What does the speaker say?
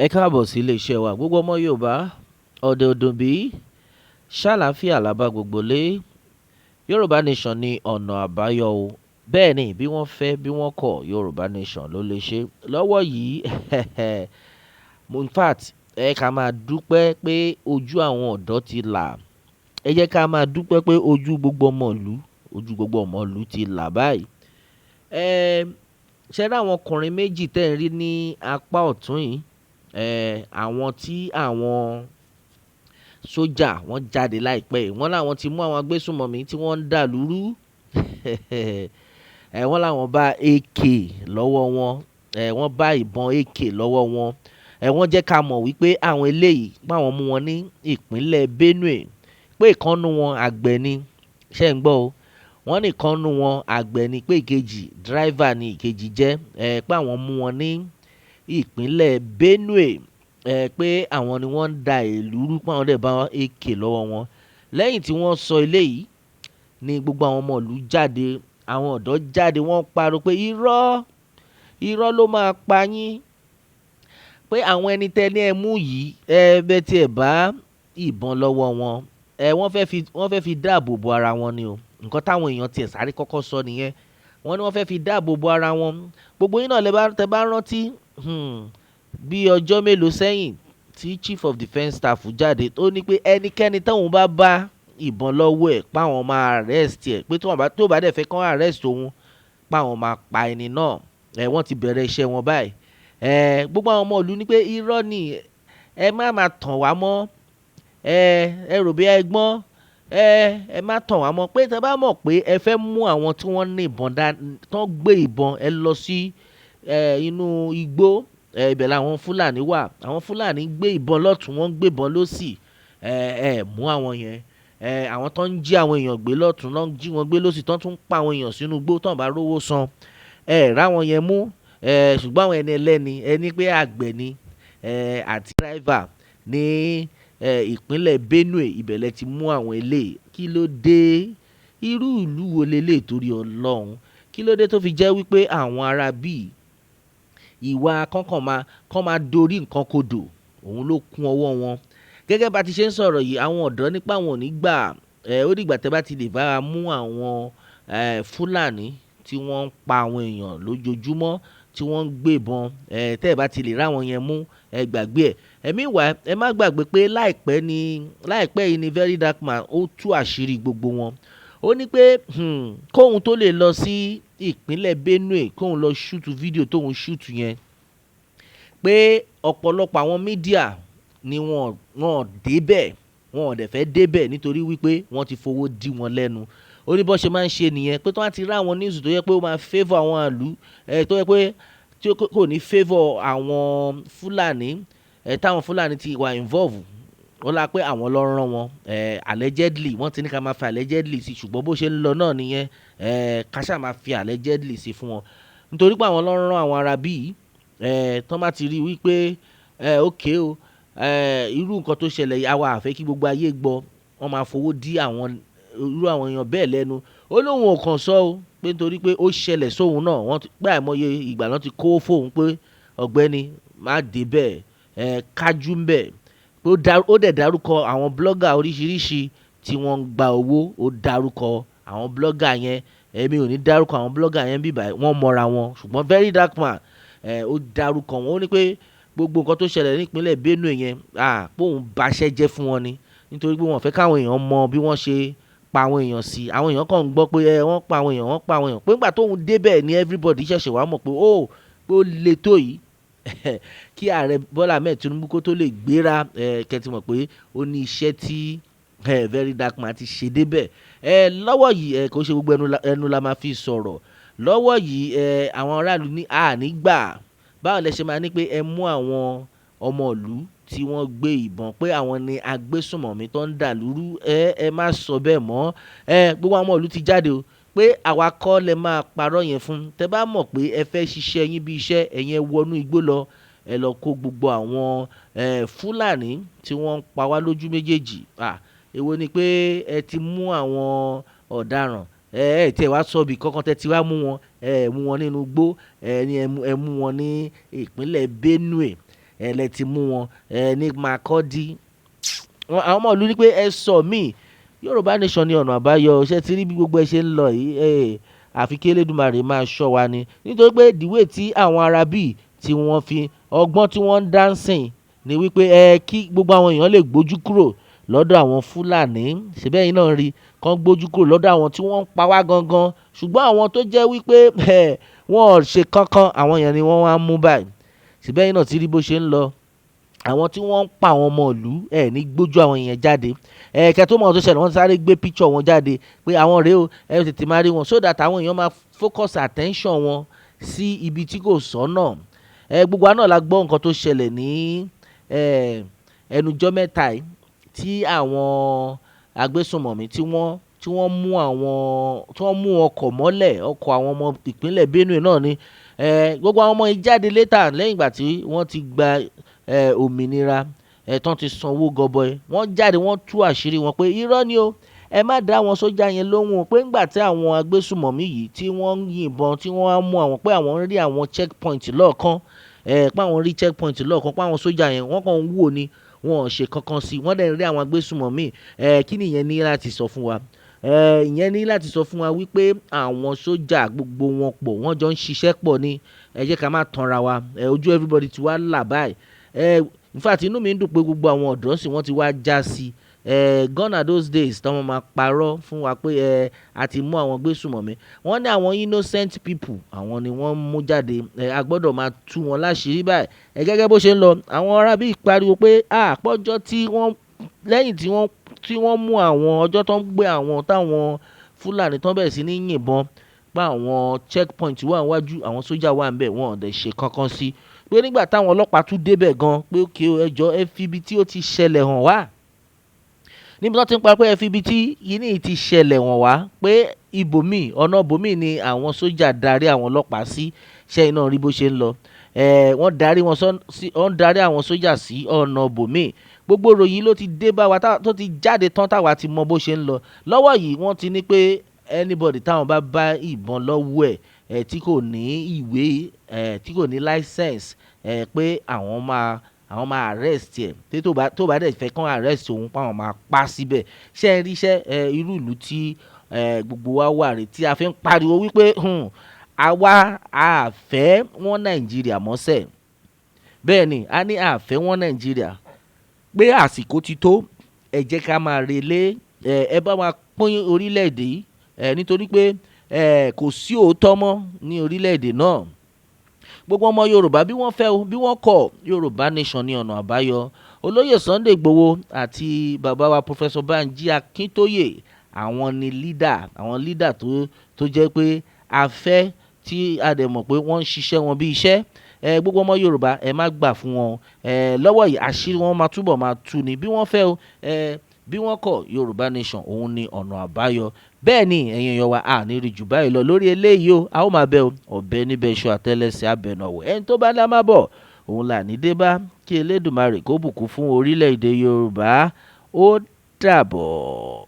Ẹ káàbọ̀ sí iléeṣẹ́ wa gbogbo ọmọ Yorùbá ọ̀dẹ̀ òdùnbí ṣàlàáfíà lábá gbogbo lé Yorùbá nation ní ọ̀nà àbáyọ o bẹ́ẹ̀ ni bí wọ́n fẹ́ bí wọ́n kọ̀ Yorùbá nation ló lè ṣe lọ́wọ́ yìí in fact ẹ ká máa dúpẹ́ pé ojú àwọn ọ̀dọ́ ti là ẹ jẹ́ ká máa dúpẹ́ pé ojú gbogbo ọmọ ìlú ti là báyìí ṣe rí àwọn ọkùnrin méjì tẹ́ ń rí ní apá ọ̀tún yìí àwọn tí àwọn sójà wọ́n jáde láìpẹ́ yìí wọ́n láwọn ti mú àwọn agbésùnmọ̀mí tí wọ́n ń dà lúrú wọ́n láwọn bá AK lọ́wọ́ wọn wọ́n bá ìbọn AK lọ́wọ́ wọn wọ́n jẹ́ ká mọ̀ wípé àwọn eléyìí páwọn mú wọn ní ìpínlẹ̀ Benue pé ìkànnù wọn àgbẹ̀ ni ṣé ń gbọ́ o wọ́n ní ìkànnù wọn àgbẹ̀ ni pé ìkejì driver ni ìkejì jẹ́ pé àwọn mú wọn ní ìpínlẹ̀ Benue pé àwọn ni wọ́n ń da ìlú rú pé àwọn dẹ̀ bá AK lọ́wọ́ wọn lẹ́yìn tí wọ́n sọ eléyìí ni gbogbo àwọn ọmọ ìlú jáde àwọn ọ̀dọ́ jáde wọ́n pariwo pé irọ́ ló máa pa yín pé àwọn ẹni tẹ́ni ẹ mú yìí bẹ́ẹ̀ tí ẹ bá ìbọn lọ́wọ́ wọn wọ́n fẹ́ fi dáàbò bo ara wọn ni o nǹkan táwọn èèyàn tiẹ̀ sáré kọ́kọ́ sọ nìyẹn wọ́n ní wọ́n fẹ́ fi dáàbò bo ara wọn gbogbo yín náà tẹ́ bá rántí bí ọjọ́ mélòó sẹ́yìn tí chief of defence staff jáde tó ní pé ẹnikẹ́ni táwọn bá ìbọn lọ́wọ́ ẹ̀ páwọn máa arrest ẹ̀ pé tó bá dẹ̀ fẹ́ kán arrest òun páwọn máa pa ẹni náà wọ́n ti bẹ̀rẹ̀ iṣẹ́ wọn báyìí gbogbo àwọn ọmọ ìlú ní pé irọ́ ni ẹ má máa tàn wá mọ́ ẹ rò bí ẹ gbọ́n ẹ má tàn wá mọ́ pé tẹ́ bá mọ̀ pé ẹ fẹ́ mú àwọn tí wọ́n ní ìbọn tán gbé ìbọn ẹ lọ sí inú igbó ibẹ̀ làwọn Fúlàní wà àwọn Fúlàní gbé ìbọn lọ́tún wọ́n gbé ìbọn lọ́sì mú àwọn yẹn àwọn tó ń jí àwọn èèyàn gbé lọ́tún lọ́n jí wọn gbé lọ́sì tán tún ń pa àwọn èèyàn sínú igbó tán bá rówó san ráwọn yẹn mú ṣùgbọ́n àwọn ẹni ẹlẹ́ni ẹni pé àgbẹ̀ ni àti driver ní ìpínlẹ̀ Benue ìbẹ̀lẹ̀ ti mú àwọn eléyìí kí ló dé irú ìlú wo lélẹ̀ torí Ọlọ́run kí ló dé tó fi jẹ́ wípé àwọn ará bíi ìwà kán máa dorí nǹkan kodò òun ló kún ọwọ́ wọn gẹ́gẹ́ bá ti ṣe ń sọ̀rọ̀ yìí àwọn ọ̀dọ́ nípa àwọn ò ní gbà ó dìgbà tẹ́ bá ti lè bára mú àwọn Fúlàní tí wọ́n ń pa àwọn èèyàn lójoojúmọ́ tí wọ́n ń gbébọn tẹ́ ẹ bá ti lè ráwọn yẹn mú ẹ gbàgbé ẹ̀mí ìwà ẹ má gbàgbé pé láìpẹ́ yìí ni very dark man ó tú àṣírí gbogbo wọn ó ní pé kóun tó lè lọ sí ìpínlẹ̀ Benue kóun lọ ṣúùtù fídíò tóun ṣúùtù yẹn pé ọ̀pọ̀lọpọ̀ àwọn mídíà ni wọ́n débẹ̀ wọn ò dẹ̀ fẹ́ débẹ̀ nítorí wípé wọ́n ti fowó dí wọn lẹ́nu ó ní bó ṣe máa ń ṣe nìyẹn pé tó wá ti rí àwọn news tó yẹ pé ó máa favour àwọn àlù tó yẹ pé tí kò ní favour àwọn Fúlàní táwọn Fúlàní ti wà involve wọ́n la pé àwọn lọ rán wọn allegedly wọ́n ti ní ká máa fi allegedly sí ṣùgbọ́n bó ṣe ń lọ náà nìyẹn ká ṣáà máa fi allegedly sí fún wọn nítorí pé àwọn lọ rán àwọn ará bíi tán bá ti rí wípé okay o irú nǹkan tó ṣẹlẹ̀ yìí àwa àfẹ́ kí gbogbo ayé gbọ́ wọ́n máa fowó dí irú àwọn èèyàn bẹ́ẹ̀ lẹ́nu ó lóun ò kàn sọ o pé nítorí pé ó ṣẹlẹ̀ sóun náà wọ́n pé àìmọye ìgbà náà ti kó fóun pé ọ̀gbẹ́ni má dé bẹ́ẹ̀ kájú ń bẹ̀ pé ó dẹ̀ dárúkọ àwọn blọ́gà oríṣiríṣi tí wọ́n ń gba owó ó dárúkọ àwọn blọ́gà yẹn èmi ò ní dárúkọ àwọn blọ́gà yẹn bíbá wọ́n mọra wọn ṣùgbọ́n very dark man ó dárúkọ wọn ó ní pé gbogbo nǹkan tó ṣẹlẹ̀ nípínlẹ̀ Benue yẹn póun baṣẹ́ jẹ́ fún wọn ni nítorí pé wọ́n fẹ́ káwọn èèyàn mọ bí wọ́n ṣe pa àwọn èèyàn sí àwọn èèyàn kàn ń gbọ́ pé wọ́n pa àwọn èèyàn pé nígbà tóun débẹ̀ ni everybody ṣẹ̀ṣẹ̀ wá mọ̀ pé ó le tó yìí kí ààrẹ Bọ́lá Ahmed Tinubu kó tó lè gbéra kẹ́tì mọ̀ pé ó ní iṣẹ́ tí very dark man ti ṣe débẹ̀ lọ́wọ́ yìí kò ṣe gbogbo ẹnu la máa fi sọ̀rọ̀ lọ́wọ́ yìí àwọn aráàlú ní ànígbà báwo lẹ ṣe máa ní pé ẹ mú àwọn ọmọ ìlú tí wọ́n gbé ìbọn pé àwọn ni agbésùnmọ̀mí tó ń dà lúrú ẹ má sọ bẹ́ẹ̀ mọ́ gbogbo àwọn ọmọ ìlú ti jáde o pé àwa kọ́ lẹ máa parọ́ yẹn fún tẹ bá mọ̀ pé ẹ fẹ́ ṣiṣẹ́ yín bí iṣẹ́ ẹ̀yin ẹ wọnú igbó lọ ẹ lọ kó gbogbo àwọn Fúlàní tí wọ́n ń pa wá lójú méjèèjì èwo ni pé ẹ ti mú àwọn ọ̀daràn tí ẹ wá sọ bí kankan tẹ ti wá mú wọn mú wọn nínú igbó ẹ mú wọn ní ìpínlẹ̀ Benue lẹ ti mú wọn ní Makurdi. Àwọn ọmọ ìlú ní pé ẹ sọ míì, Yorùbá nation ní ọ̀nà àbáyọ. Ṣé ti rí bí gbogbo ẹ ṣe ń lọ yìí, àfi kí Elédùmarè máa ṣọ́ wa ni, nítorí pé dìwé tí àwọn arábì tí wọ́n fi ọgbọ́n tí wọ́n ń dánsìn ni wípé kí gbogbo àwọn èèyàn lè gbójú kúrò lọ́dọ̀ àwọn Fúlàní. Ṣèbẹ́ yìí náà rí kán gbójú kúrò lọ́dọ̀ àwọn tí wọ́n ń pa wá gangan, ṣùgbọ́n àwọn tó jẹ́ wípé wọ́n ò ṣe kankan, àwọn èèyàn ni wọ́n wá ń mú báyìí. Ṣèbẹ́ yìí náà ti rí bó ṣe ń lọ. Àwọn tí wọ́n ń pa àwọn ọmọ ìlú ní gbójú àwọn èèyàn jáde, kẹ́ tó mọ̀ tó ṣẹlẹ̀ wọ́n sáré gbé picture wọn jáde pé àwọn rèé o, tètè máa rí wọn, so that àwọn èèyàn máa focus attention wọn sí ibi tí kò sọ́nà. Gbogbo wa náà la gbọ́ nǹkan tó ṣẹlẹ̀ ní ẹnujọ́ mẹ́ta yìí, tí àwọn agbésùnmọ̀mí tí wọ́n mú ọkọ̀ mọ́lẹ̀, ọkọ̀ àwọn ọmọ ìpínlẹ̀ Benue náà ni. Gbogbo àwọn ọmọ yìí jáde létà lẹ́yìn ìgbà tí wọ́n ti gba òmìnira, tán ti sanwó gọbọi. Wọ́n jáde, wọ́n tú àṣírí wọn pé irọ́ ni o, ẹ má dá àwọn sójà yẹn lóhùn, pé ńgbà tí àwọn agbésùnmọ̀mí yìí tí wọ́n ń yìnbọn, tí wọ́n á mú àwọn, pé àwọn ń rí àwọn checkpoint lọ́ọ̀kan, pé àwọn rí checkpoint lọ́ọ̀kan, pé àwọn sójà yẹn wọ́n kàn ń wò ni, wọn ò ṣe kankan sí, wọ́n dẹ̀ ń rí àwọn agbésùnmọ̀mí. Kí ni ìyẹn ní láti sọ fún wa? Ìyẹn ní láti sọ fún wa wípé àwọn sójà gbogbo wọn pọ̀, wọ́n jọ ń ṣiṣẹ́ pọ̀ ni. Ẹ jẹ́ ká má tanra wa, ojú everybody ti wá là báyìí. In fact inú mi ń dùn pé gbogbo àwọn ọ̀dọ́ sì wọ́n ti wá já sí. Gone are those days tí wọ́n máa parọ́ fún wa pé a ti mú àwọn gbésùmọ̀mí. Wọ́n ní àwọn innocent people, àwọn ni wọ́n mú jáde. A gbọ́dọ̀ máa tú wọn láṣìírí báyìí. Gẹ́gẹ́ bó ṣe ń lọ, àwọn arábí pariwo pé àpọ́jọ́ tí wọ́n lẹ́yìn tí wọ́n mú àwọn, ọjọ́ tó ń gbé àwọn táwọn Fúlàní tán bẹ̀rẹ̀ sí ní yìnbọn, pé àwọn checkpoint wà níwájú, àwọn sójà wà níbẹ̀, wọn ò dẹ̀ ṣe kankan sí. Pé nígbà táwọn ọlọ́pàá tún débẹ̀ gan, pé òkè ẹjọ́ ẹ fi ibi tí ó ti ṣẹlẹ̀ hàn wá. Níbi tó ti ń pa pé ẹ fi ibi tí yìí ti ṣẹlẹ̀ hàn wá, pé ọ̀nà ibòmíì ni àwọn sójà darí àwọn ọlọ́pàá sí. Ṣé iná rí bó ṣe ń lọ? Wọ́n darí àwọn sójà sí ọ̀nà ibòmíì. Gbogbo ìròyìn ló ti dé bá wa, tó ti jáde tán táwa ti mọ bó ṣe ń lọ. Lọ́wọ́ yìí wọ́n ti ní pé anybody táwọn bá ìbọn lọ́wọ́ tí kò ní ìwé, tí kò ní license, pé àwọn máa arrest ẹ̀, tí tó bá dẹ̀ fẹ́ kán arrest òun, pé àwọn máa pa síbẹ̀. Ṣé ẹ ríṣẹ́ irú ìlú tí gbogbo wa wà rè, tí a fi ń pariwo wípé àwa àfẹ́ wọn Nàìjíríà mọ́sẹ̀. Bẹ́ẹ̀ ni a ní àfẹ́ wọn Nàìjíríà, pé àsìkò ti tó, ẹ jẹ́ ká máa relé, ẹ bá wa pín orílẹ̀-èdè yìí, nítorí pé kò sí òótọ́ mọ́ ní orílẹ̀-èdè náà. Gbogbo ọmọ Yorùbá bí wọ́n fẹ́ o bí wọ́n kọ̀, Yorùbá nation ní ọ̀nà àbáyọ. Olóyè Sunday Igboho àti bàbá wa Professor Banji Akintoye, àwọn ni leader tó jẹ́ pé a fẹ́, tí a dẹ̀ mọ̀ pé wọ́n ń ṣiṣẹ́ wọn bí iṣẹ́. Gbogbo ọmọ Yorùbá ẹ má gbà fún wọn. Lọ́wọ́ yìí àṣírí wọn máa túbọ̀ máa tú ni, bí wọ́n fẹ́ o bí wọ́n kọ̀, Yorùbá nation òun ni ọ̀nà àbáyọ. Bẹ́ẹ̀ ni ẹ̀yin èèyàn wa, a ní rí jù báyìí lọ lórí eléyìí o. A ó máa bẹ o, ọ̀bẹ níbẹ̀ iṣu àtẹ́lẹsẹ̀ abẹnáwó. Ẹni tó bá lá má bọ̀, òun là ní dé bá. Kí Elédùmarè kó bùkún fún orílẹ̀-èdè Yorùbá. Ó dàbọ̀.